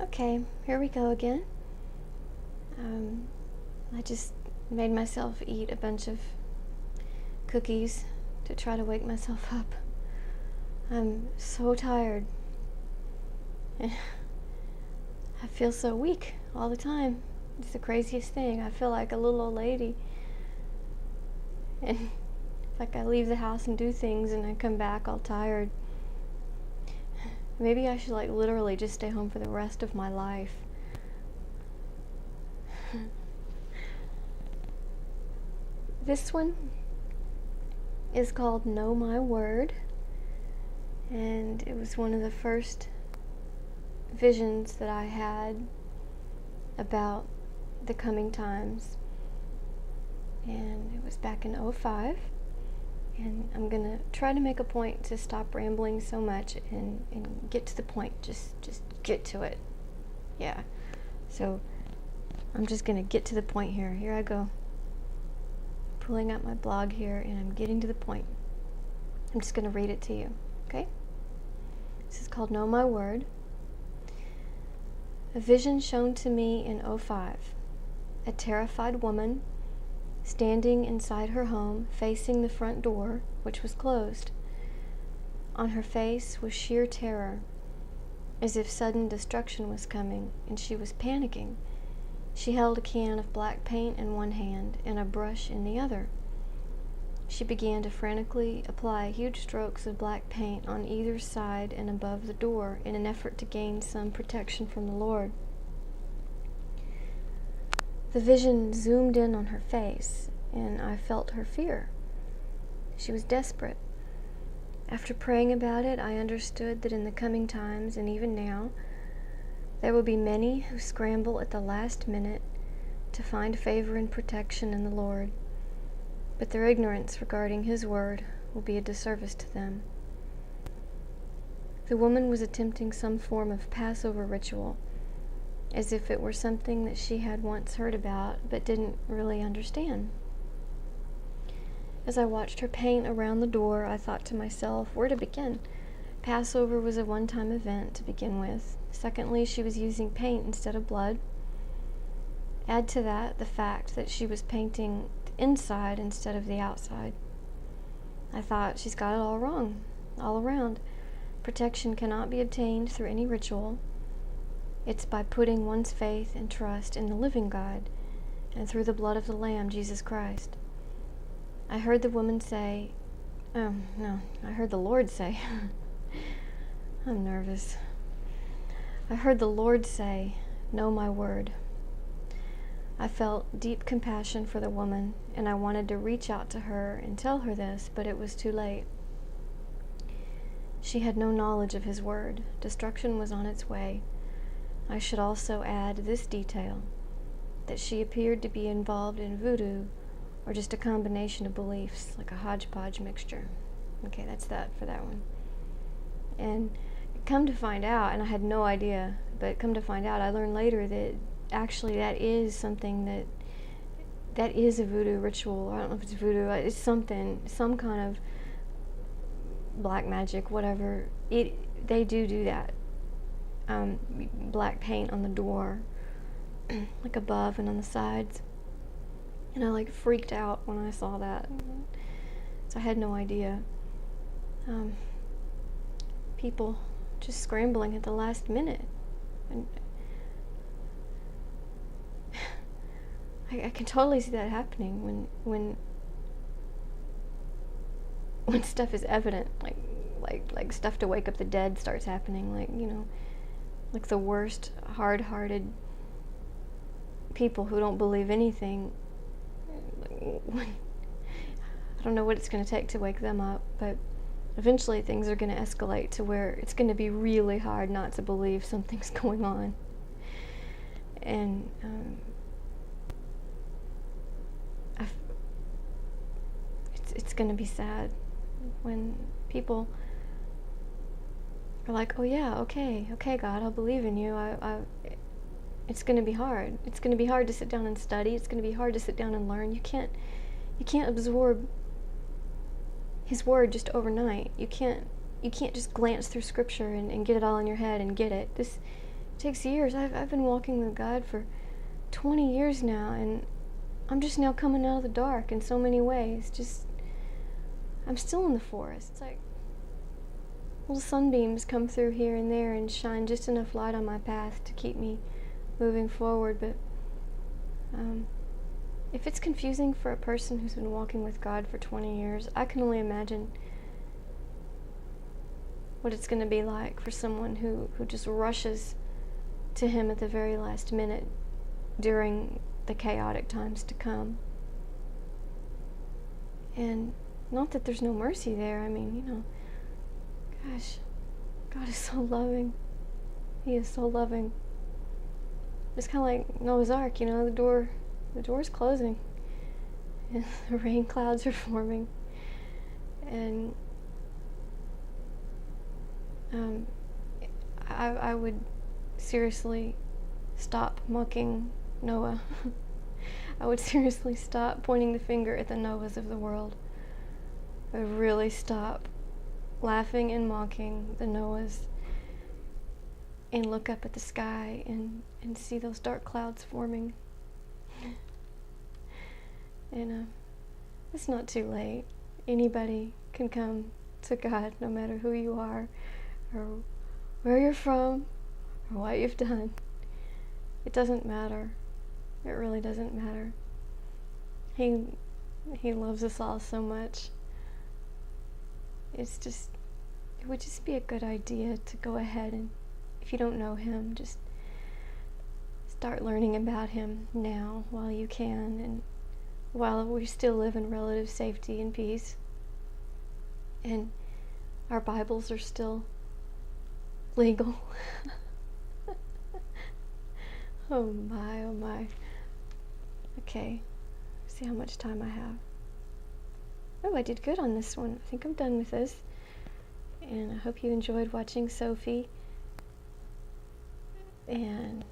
Okay, here we go again. I just made myself eat a bunch of cookies to try to wake myself up. I'm so tired. I feel so weak all the time. It's the craziest thing. I feel like a little old lady. And like I leave the house and do things and I come back all tired. Maybe I should literally just stay home for the rest of my life. This one is called Know My Word, and it was one of the first visions that I had about the coming times, and it was back in 2005. And I'm gonna try to make a point to stop rambling so much and get to the point. Just get to it. Yeah. So I'm just gonna get to the point here. Here I go. Pulling up my blog here and I'm getting to the point. I'm just gonna read it to you. Okay? This is called Know My Word. A vision shown to me in 2005. A terrified woman standing inside her home, facing the front door, which was closed. On her face was sheer terror, as if sudden destruction was coming, and she was panicking. She held a can of black paint in one hand and a brush in the other. She began to frantically apply huge strokes of black paint on either side and above the door in an effort to gain some protection from the Lord. The vision zoomed in on her face, and I felt her fear. She was desperate. After praying about it, I understood that in the coming times, and even now, there will be many who scramble at the last minute to find favor and protection in the Lord, but their ignorance regarding His word will be a disservice to them. The woman was attempting some form of Passover ritual, as if it were something that she had once heard about but didn't really understand. As I watched her paint around the door, I thought to myself, where to begin? Passover was a one-time event to begin with. Secondly, she was using paint instead of blood. Add to that the fact that she was painting the inside instead of the outside. I thought, she's got it all wrong, all around. Protection cannot be obtained through any ritual. It's by putting one's faith and trust in the living God and through the blood of the Lamb, Jesus Christ. I heard the woman say, I heard the Lord say, I'm nervous. I heard the Lord say, Know My Word. I felt deep compassion for the woman, and I wanted to reach out to her and tell her this, but it was too late. She had no knowledge of His word. Destruction was on its way. I should also add this detail, that she appeared to be involved in voodoo, or just a combination of beliefs, like a hodgepodge mixture. Okay, that's that for that one. And come to find out, and I had no idea, but come to find out, I learned later that actually that is something that is a voodoo ritual. I don't know if it's voodoo, it's something, some kind of black magic, whatever. They do that. Black paint on the door, like above and on the sides. And I freaked out when I saw that. So I had no idea. People just scrambling at the last minute. And I can totally see that happening when stuff is evident, like stuff to wake up the dead starts happening, like the worst hard-hearted people who don't believe anything. I don't know what it's going to take to wake them up, but eventually things are going to escalate to where it's going to be really hard not to believe something's going on. And it's going to be sad when people are like, oh yeah, okay God, I'll believe in you. It's going to be hard. It's going to be hard to sit down and study. It's going to be hard to sit down and learn. You can't absorb His word just overnight. You can't just glance through scripture and get it all in your head and get it. It takes years. I've been walking with God for 20 years now, and I'm just now coming out of the dark in so many ways. Just, I'm still in the forest. It's like little sunbeams come through here and there and shine just enough light on my path to keep me moving forward. But if it's confusing for a person who's been walking with God for 20 years, I can only imagine what it's going to be like for someone who just rushes to Him at the very last minute during the chaotic times to come. And not that there's no mercy there. I mean, gosh, God is so loving. He is so loving. It's kind of like Noah's Ark, the door's closing, and the rain clouds are forming, and I would seriously stop mocking Noah. I would seriously stop pointing the finger at the Noahs of the world. I would really stop laughing and mocking the Noahs and look up at the sky and see those dark clouds forming. And it's not too late. Anybody can come to God, no matter who you are or where you're from or what you've done. It doesn't matter. It really doesn't matter. He loves us all so much. It would just be a good idea to go ahead and, if you don't know Him, just start learning about Him now while you can, and while we still live in relative safety and peace, and our Bibles are still legal. Oh my, oh my. Okay, see how much time I have. Oh, I did good on this one. I think I'm done with this. And I hope you enjoyed watching Sophie. And